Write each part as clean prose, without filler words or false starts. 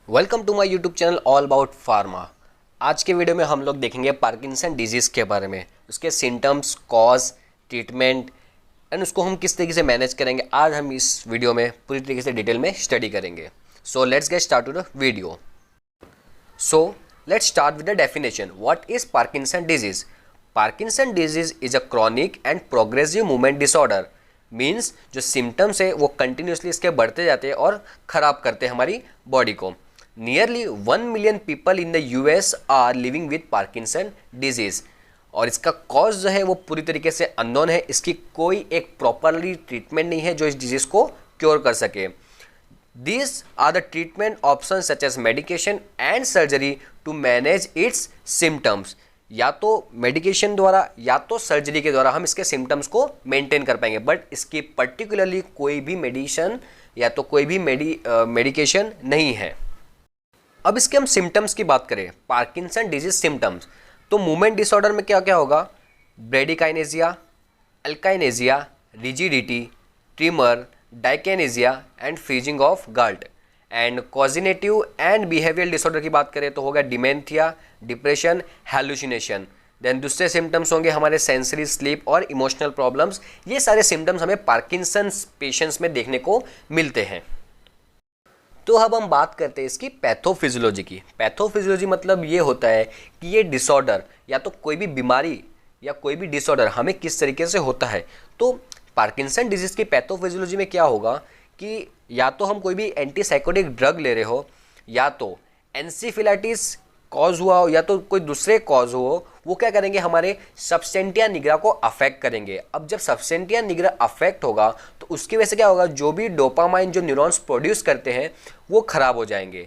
Welcome to my YouTube channel all about pharma. आज के video में हम लोग देखेंगे पार्किंसन डिजीज़ के बारे में, उसके सिम्टम्स, कॉज, ट्रीटमेंट एंड उसको हम किस तरीके से मैनेज करेंगे। आज हम इस वीडियो में पूरी तरीके से डिटेल में स्टडी करेंगे। So let's get start to the video. So let's start with the definition. What is Parkinson disease? Parkinson disease is a chronic and progressive movement disorder. Means जो सिम्टम्स है वो continuously इसके बढ़ते जाते हैं और ख़राब करते हैं हमारी बॉडी को। Nearly 1 million people in the US are living with Parkinson disease. और इसका कॉज जो है वो पूरी तरीके से अननोन है। इसकी कोई एक प्रॉपरली ट्रीटमेंट नहीं है जो इस डिजीज़ को क्योर कर सके। These are the treatment options such as medication and surgery to manage its symptoms। या तो मेडिकेशन द्वारा या तो सर्जरी के द्वारा हम इसके सिम्टम्स को मेंटेन कर पाएंगे, बट इसकी पर्टिकुलरली कोई भी मेडिसिन या तो कोई भी मेडिकेशन नहीं है। अब इसके हम सिम्टम्स की बात करें, पार्किंसन डिजीज सिम्टम्स, तो मूवमेंट डिसऑर्डर में क्या क्या होगा? Bradykinesia, akinesia, rigidity, tremor, dyskinesia and freezing of gait. And cognitive and behavioural disorder की बात करें तो होगा डिमेंथिया, डिप्रेशन, हैलुसिनेशन। देन दूसरे सिम्टम्स होंगे हमारे सेंसरी, स्लीप और इमोशनल प्रॉब्लम्स। ये सारे सिम्टम्स हमें पार्किंसंस पेशेंट्स में देखने को मिलते हैं। तो अब हम बात करते हैं इसकी पैथोफिजियोलॉजी की। पैथोफिजियोलॉजी मतलब ये होता है कि ये डिसऑर्डर या तो कोई भी बीमारी या कोई भी डिसऑर्डर हमें किस तरीके से होता है। तो पार्किंसन डिजीज़ की पैथोफिजियोलॉजी में क्या होगा कि या तो हम कोई भी एंटीसाइकोटिक ड्रग ले रहे हो, या तो एनसीफिलाइटिस कॉज हुआ हो, या तो कोई दूसरे कॉज हो, वो क्या करेंगे, हमारे सब्सटेंटिया निग्रा को अफेक्ट करेंगे। अब जब सब्सटेंटिया निग्रा अफेक्ट होगा तो उसकी वजह से क्या होगा, जो भी डोपामाइन जो न्यूरॉन्स प्रोड्यूस करते हैं वो खराब हो जाएंगे।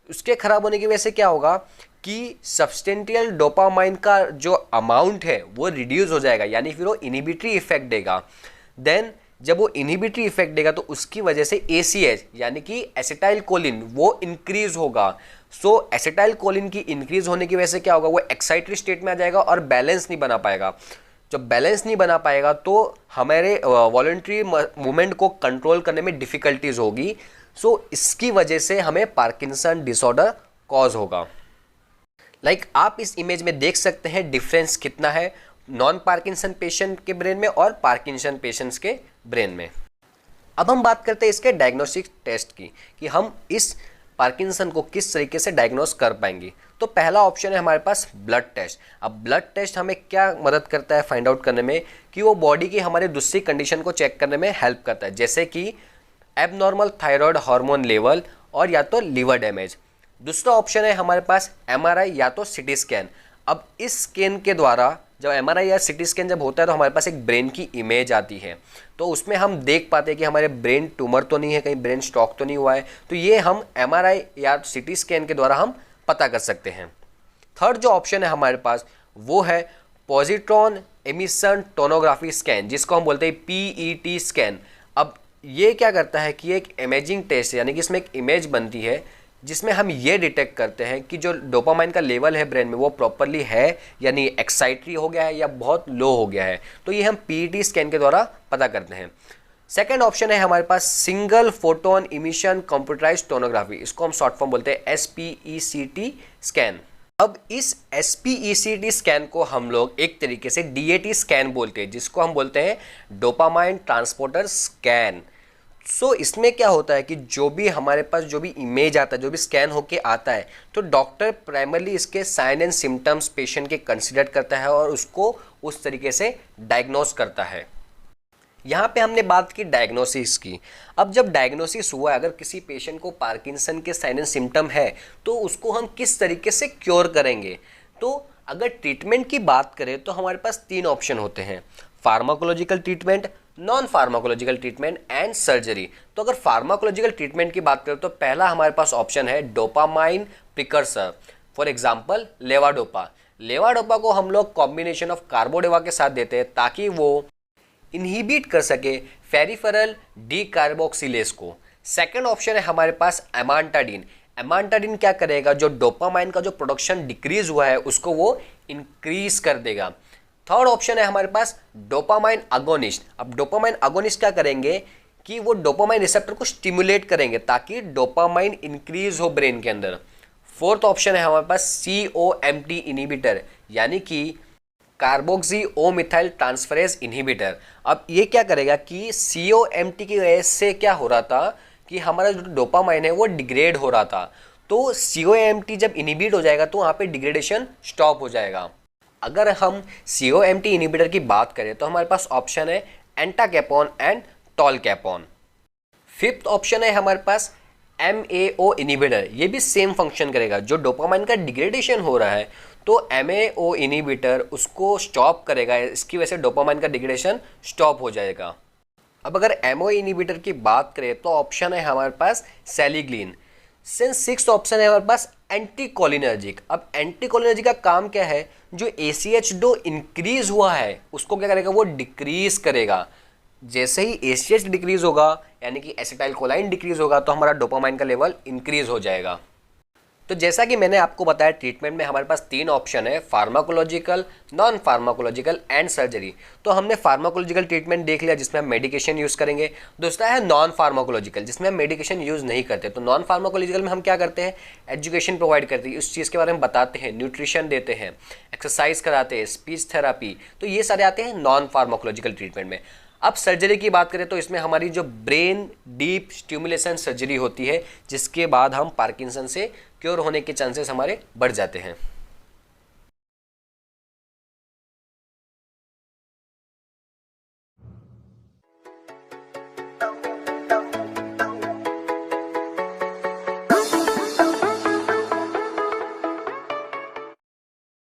उसके खराब होने की वजह से क्या होगा कि सब्सटेंटियल डोपामाइन का जो अमाउंट है वो रिड्यूस हो जाएगा, यानी फिर वो इनहिबिटरी इफेक्ट देगा। देन जब वो इनहिबिटरी इफेक्ट देगा तो उसकी वजह से ACH यानी कि एसिटाइल कोलिन वो इंक्रीज होगा। सो एसिटाइल कोलिन की इंक्रीज होने की वजह से क्या होगा, वो एक्साइटरी स्टेट में आ जाएगा और बैलेंस नहीं बना पाएगा। जब बैलेंस नहीं बना पाएगा तो हमारे वॉलंटरी मूवमेंट को कंट्रोल करने में डिफिकल्टीज होगी। सो इसकी वजह से हमें पार्किंसन डिसऑर्डर कॉज होगा। आप इस इमेज में देख सकते हैं डिफरेंस कितना है नॉन पार्किंसन पेशेंट के ब्रेन में और पार्किंसन पेशेंट्स के ब्रेन में। अब हम बात करते हैं इसके डायग्नोस्टिक टेस्ट की कि हम इस पार्किंसन को किस तरीके से डायग्नोस कर पाएंगे। तो पहला ऑप्शन है हमारे पास ब्लड टेस्ट। अब ब्लड टेस्ट हमें क्या मदद करता है फाइंड आउट करने में कि वो बॉडी की हमारे दूसरी कंडीशन को चेक करने में हेल्प करता है, जैसे कि एबनॉर्मल थायराइड हार्मोन लेवल और या तो लीवर डैमेज। दूसरा ऑप्शन है हमारे पास MRI या तो CT स्कैन। अब इस स्कैन के द्वारा जब MRI या CT स्कैन जब होता है तो हमारे पास एक ब्रेन की इमेज आती है, तो उसमें हम देख पाते हैं कि हमारे ब्रेन ट्यूमर तो नहीं है, कहीं ब्रेन स्ट्रोक तो नहीं हुआ है। तो ये हम MRI या CT स्कैन के द्वारा हम पता कर सकते हैं। थर्ड जो ऑप्शन है हमारे पास वो है पॉजिट्रॉन एमिशन टोनोग्राफी स्कैन, जिसको हम बोलते हैं PET स्कैन। अब ये क्या करता है कि एक इमेजिंग टेस्ट यानी कि इसमें एक इमेज बनती है जिसमें हम ये डिटेक्ट करते हैं कि जो डोपामाइन का लेवल है ब्रेन में वो प्रॉपरली है या नहीं, एक्साइटरी हो गया है या बहुत लो हो गया है। तो ये हम PET स्कैन के द्वारा पता करते हैं। सेकेंड ऑप्शन है हमारे पास सिंगल फोटोन इमिशन कंप्यूटराइज्ड टोनोग्राफी, इसको हम शॉर्ट फॉर्म बोलते हैं SPECT स्कैन। अब इस SPECT स्कैन को हम लोग एक तरीके से DAT स्कैन बोलते हैं, जिसको हम बोलते हैं डोपामाइन ट्रांसपोर्टर स्कैन। सो इसमें क्या होता है कि जो भी हमारे पास जो भी इमेज आता है, जो भी स्कैन होके आता है, तो डॉक्टर प्राइमरली इसके साइन एंड सिम्टम्स पेशेंट के कंसिडर करता है और उसको उस तरीके से डायग्नोस करता है। यहाँ पे हमने बात की डायग्नोसिस की। अब जब डायग्नोसिस हुआ, अगर किसी पेशेंट को पार्किंसन के साइन एंड सिम्टम है तो उसको हम किस तरीके से क्योर करेंगे। तो अगर ट्रीटमेंट की बात करें तो हमारे पास 3 ऑप्शन होते हैं, pharmacological treatment, non pharmacological treatment and surgery. तो अगर फार्माकोलॉजिकल ट्रीटमेंट की बात करें तो पहला हमारे पास ऑप्शन है डोपामाइन प्रिकर्सर, फॉर एग्जांपल लेवाडोपा। लेवाडोपा को हम लोग कॉम्बिनेशन ऑफ कार्बोडेवा के साथ देते हैं ताकि वो इनहिबिट कर सके फेरिफेरल डीकार्बोक्सिलेज को। सेकेंड ऑप्शन है हमारे पास एमांटाडिन। एमांटाडिन क्या करेगा, जो डोपामाइन का जो प्रोडक्शन डिक्रीज हुआ है उसको वो इंक्रीज कर देगा। थर्ड ऑप्शन है हमारे पास डोपामाइन अगोनिस्ट। अब डोपामाइन अगोनिस्ट क्या करेंगे कि वो डोपामाइन रिसेप्टर को स्टिमुलेट करेंगे ताकि डोपामाइन इंक्रीज हो ब्रेन के अंदर। फोर्थ ऑप्शन है हमारे पास COMT इनहिबिटर, यानी कि कार्बोक्सी ओ मिथाइल ट्रांसफरेज इनहिबिटर। अब ये क्या करेगा कि COMT की वजह से क्या हो रहा था कि हमारा जो डोपामाइन है वो डिग्रेड हो रहा था, तो COMT जब इनहिबिट हो जाएगा तो वहाँ पे डिग्रेडेशन स्टॉप हो जाएगा। अगर हम COMT इनहिबिटर की बात करें तो हमारे पास ऑप्शन है एंटाकैपोन एंड टॉलकैपोन। फिफ्थ ऑप्शन है हमारे पास MAO इनहिबिटर, ये भी सेम फंक्शन करेगा। जो डोपामाइन का डिग्रेडेशन हो रहा है तो MAO इनहिबिटर उसको स्टॉप करेगा, इसकी वजह से डोपामाइन का डिग्रेडेशन स्टॉप हो जाएगा। अब अगर MAO इनहिबिटर की बात करें तो ऑप्शन है हमारे पास सेलिग्लिन। सिक्स्थ ऑप्शन है हमारे पास एंटीकोलिनर्जिक। अब एंटीकोलिनर्जिक का काम क्या है, जो ACH2 इंक्रीज हुआ है उसको क्या करेगा, वो डिक्रीज करेगा। जैसे ही ACH डिक्रीज होगा यानी कि एसिटाइल कोलाइन डिक्रीज होगा तो हमारा डोपामाइन का लेवल इंक्रीज हो जाएगा। तो जैसा कि मैंने आपको बताया ट्रीटमेंट में हमारे पास 3 ऑप्शन है, pharmacological, non pharmacological and surgery. तो हमने फार्माकोलॉजिकल ट्रीटमेंट देख लिया जिसमें हम मेडिकेशन यूज़ करेंगे। दूसरा है नॉन फार्माकोलॉजिकल जिसमें हम मेडिकेशन यूज़ नहीं करते। तो नॉन फार्माकोलॉजिकल में हम क्या करते हैं, एजुकेशन प्रोवाइड करते हैं, उस चीज़ के बारे में बताते हैं, न्यूट्रिशन देते हैं, एक्सरसाइज कराते हैं, स्पीच थेरापी, तो ये सारे आते हैं नॉन फार्माकोलॉजिकल ट्रीटमेंट में। अब सर्जरी की बात करें तो इसमें हमारी जो ब्रेन डीप स्टिमुलेशन सर्जरी होती है जिसके बाद हम पार्किंसन से क्योर होने के चांसेस हमारे बढ़ जाते हैं।